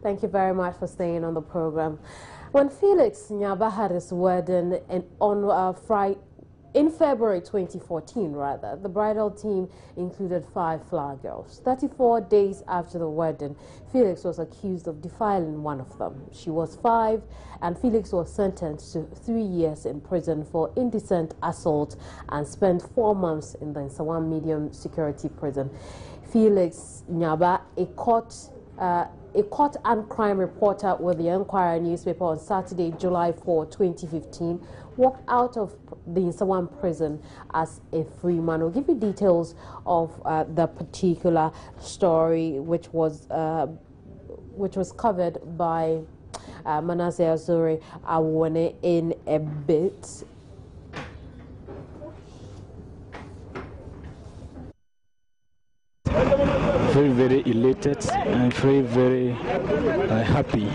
Thank you very much for staying on the program. When Felix Nyaba had his wedding in February 2014, the bridal team included 5 flower girls. 34 days after the wedding, Felix was accused of defiling one of them. She was 5, and Felix was sentenced to 3 years in prison for indecent assault and spent 4 months in the Nsawam medium security prison. Felix Nyaba, a court and crime reporter with the Enquirer newspaper on Saturday, July 4, 2015, walked out of the Nsawam prison as a free man. We'll give you details of the particular story, which was covered by Manasseh Azuri Awone in a bit. Very, very elated and very happy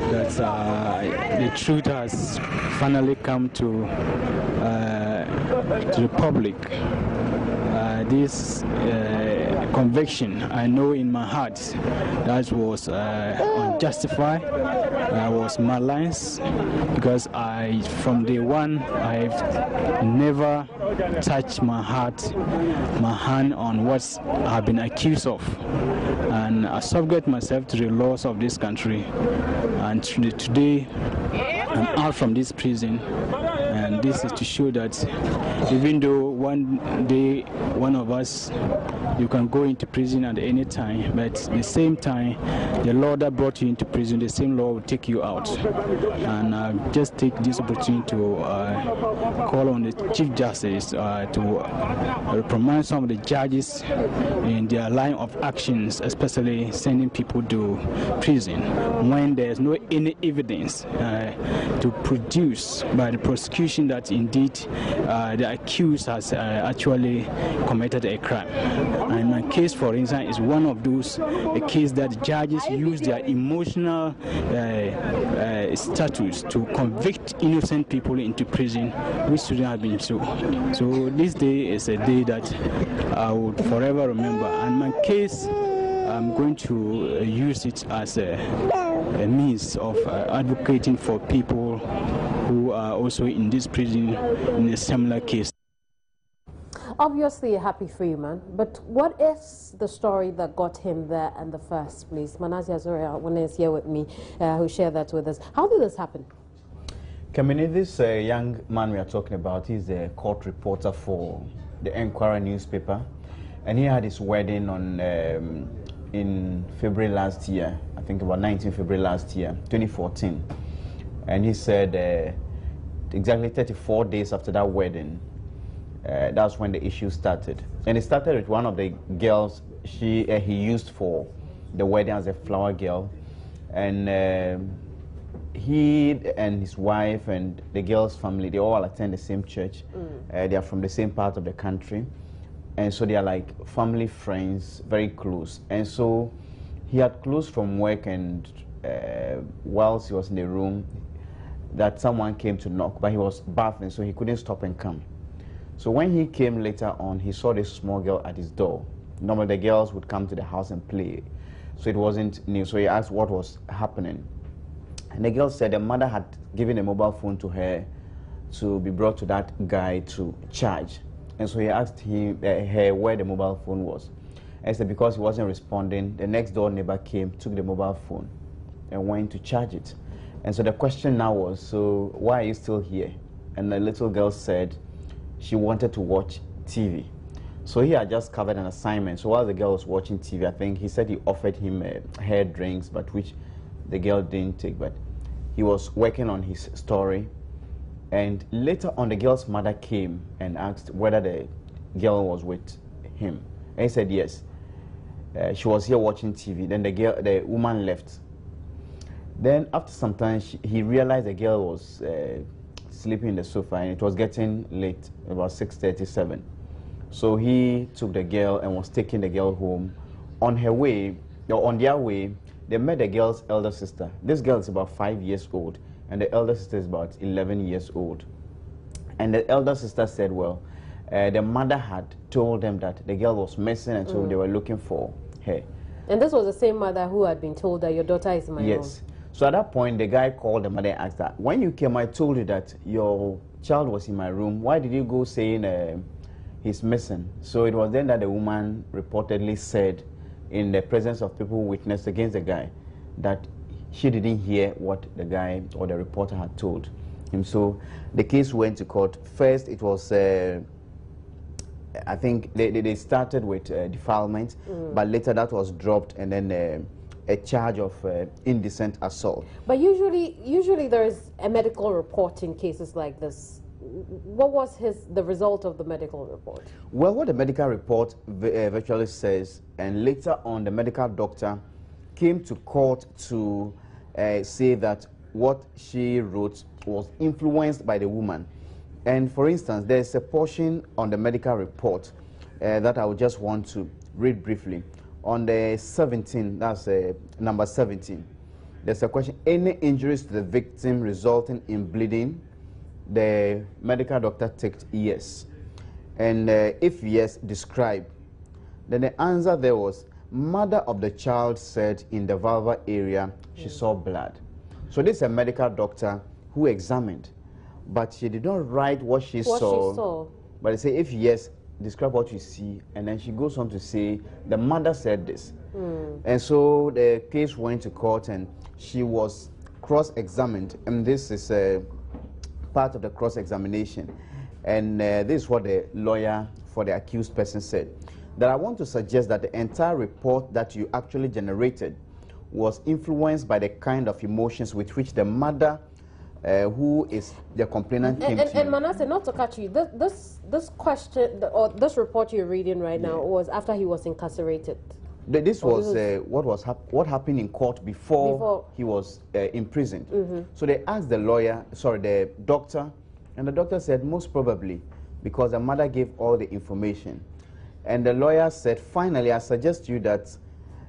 that the truth has finally come to the public. This conviction, I know in my heart, that was unjustified, was maligned, because from day one, I've never touched my hand on what I've been accused of, and I subject myself to the laws of this country. And today, I'm out from this prison, and this is to show that even though one day one of us, you can go into prison at any time, but at the same time, the law that brought you into prison, the same law will take you out. And I just take this opportunity to call on the Chief Justice to reprimand some of the judges in their line of actions, especially sending people to prison when there's no any evidence to produce by the prosecution that indeed the accused has actually committed a crime. And my case, for instance, is one of those a case that judges use their emotional status to convict innocent people into prison, which shouldn't have been so. So this day is a day that I would forever remember. And my case, I'm going to use it as a means of advocating for people who are also in this prison in a similar case. Obviously a happy free man, but what is the story that got him there in the first place? Manasseh Azuri is here with me, who shared that with us. How did this happen? Kamini, this young man we are talking about is a court reporter for the Enquirer newspaper, and he had his wedding on in February last year, I think about 19 February last year, 2014. And he said exactly 34 days after that wedding, that's when the issue started. And it started with one of the girls he used for the wedding as a flower girl. And he and his wife and the girl's family, they all attend the same church. They are from the same part of the country. And so they are like family friends, very close. And so he had closed from work, and whilst he was in the room, that someone came to knock, but he was bathing, so he couldn't stop and come. So when he came later on, he saw this small girl at his door. Normally the girls would come to the house and play, so it wasn't new. So he asked what was happening. And the girl said the mother had given a mobile phone to her to be brought to that guy to charge. And so he asked her where the mobile phone was. And said because he wasn't responding, the next door neighbor came, took the mobile phone, and went to charge it. And so the question now was, so why are you still here? And the little girl said she wanted to watch TV. So he had just covered an assignment. So while the girl was watching TV, I think he said he offered him hair drinks, but which the girl didn't take. But he was working on his story. And later on, the girl's mother came and asked whether the girl was with him. And he said yes. She was here watching TV. Then the woman left. Then after some time, he realized the girl was sleeping in the sofa, and it was getting late, about 6:37. So he took the girl and was taking the girl home. On their way, they met the girl's elder sister. This girl is about 5 years old, and the elder sister is about 11 years old. And the elder sister said, well, the mother had told them that the girl was missing, and so they were looking for her. And this was the same mother who had been told that your daughter is my own. Yes. So at that point, the guy called the mother and asked her, when you came, I told you that your child was in my room. Why did you go saying he's missing? So it was then that the woman reportedly said, in the presence of people who witnessed against the guy, that she didn't hear what the guy or the reporter had told him. So the case went to court. First, it was, I think they started with defilement, but later that was dropped, and then a charge of indecent assault. But usually there is a medical report in cases like this. What was the result of the medical report? Well, what the medical report virtually says, and later on the medical doctor came to court to say that what she wrote was influenced by the woman. And for instance, there's a portion on the medical report that I would just want to read briefly. On the 17, that's number 17, there's a question: any injuries to the victim resulting in bleeding? The medical doctor ticked yes. And if yes, describe. Then the answer there was, mother of the child said in the vulvar area she saw blood. So this is a medical doctor who examined, but she did not write what she saw. But they say, if yes, describe what you see. And then she goes on to say, the mother said this. And so the case went to court, and she was cross-examined. And this is part of the cross-examination. And this is what the lawyer for the accused person said: that I want to suggest that the entire report that you actually generated was influenced by the kind of emotions with which the mother, who is the complainant, came to you. And Manasseh, not to cut you, this question, or this report you're reading right now, was after he was incarcerated. This was what happened in court before he was imprisoned. So they asked the doctor, and the doctor said most probably because the mother gave all the information. And the lawyer said, finally, I suggest to you that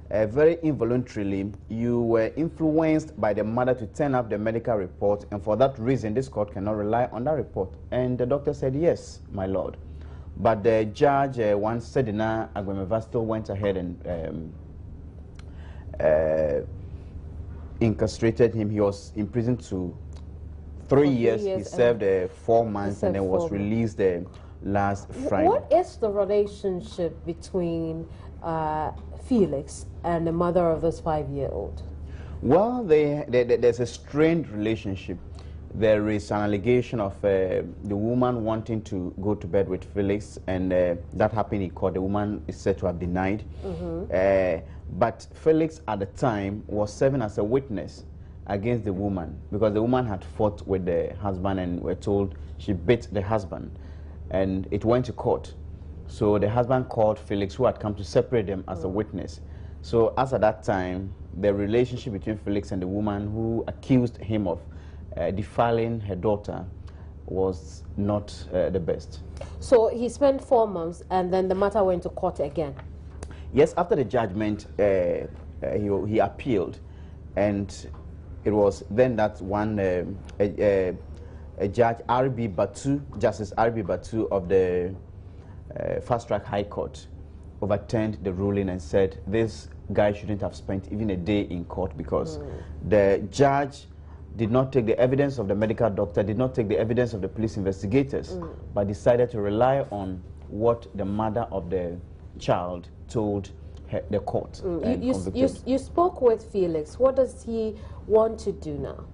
very involuntarily you were influenced by the mother to turn up the medical report, and for that reason this court cannot rely on that report. And the doctor said, yes, my lord. But the judge, once Sedina Agwemeva, still went ahead and incarcerated him. He was imprisoned to 3 years. He served 4 months and then was released last Friday. What is the relationship between Felix and the mother of this 5-year-old? Well, there's a strained relationship. There is an allegation of the woman wanting to go to bed with Felix, and that happened in court. The woman is said to have denied. But Felix at the time was serving as a witness against the woman, because the woman had fought with the husband and were told she beat the husband, and it went to court. So the husband called Felix, who had come to separate them, as a witness. So as at that time, the relationship between Felix and the woman who accused him of defiling her daughter was not the best. So he spent 4 months, and then the matter went to court again? Yes, after the judgment, he appealed, and it was then that one judge, R.B. Batu, Justice R.B. Batu of the Fast Track High Court, overturned the ruling and said this guy shouldn't have spent even a day in court, because the judge did not take the evidence of the medical doctor, did not take the evidence of the police investigators, but decided to rely on what the mother of the child told the court. You spoke with Felix. What does he want to do now?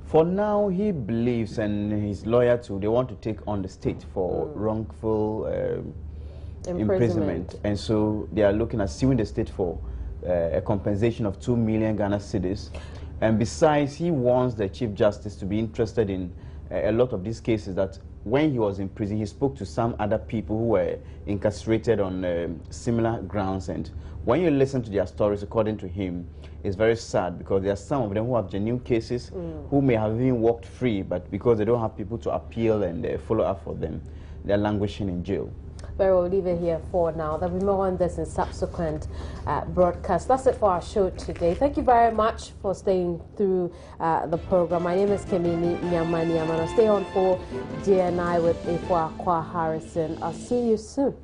For now, he believes, and his lawyer too, they want to take on the state for wrongful imprisonment. And so they are looking at suing the state for a compensation of 2 million Ghana cedis. And besides, he wants the Chief Justice to be interested in a lot of these cases, that when he was in prison, he spoke to some other people who were incarcerated on similar grounds. And when you listen to their stories, according to him, it's very sad, because there are some of them who have genuine cases, who may have even walked free, but because they don't have people to appeal and follow up for them, they're languishing in jail. But we'll leave it here for now. There'll be more on this in subsequent broadcasts. That's it for our show today. Thank you very much for staying through the program. My name is Kemini Nyamani. I'm going to stay on for GNI with Ifwa Kwa Harrison. I'll see you soon.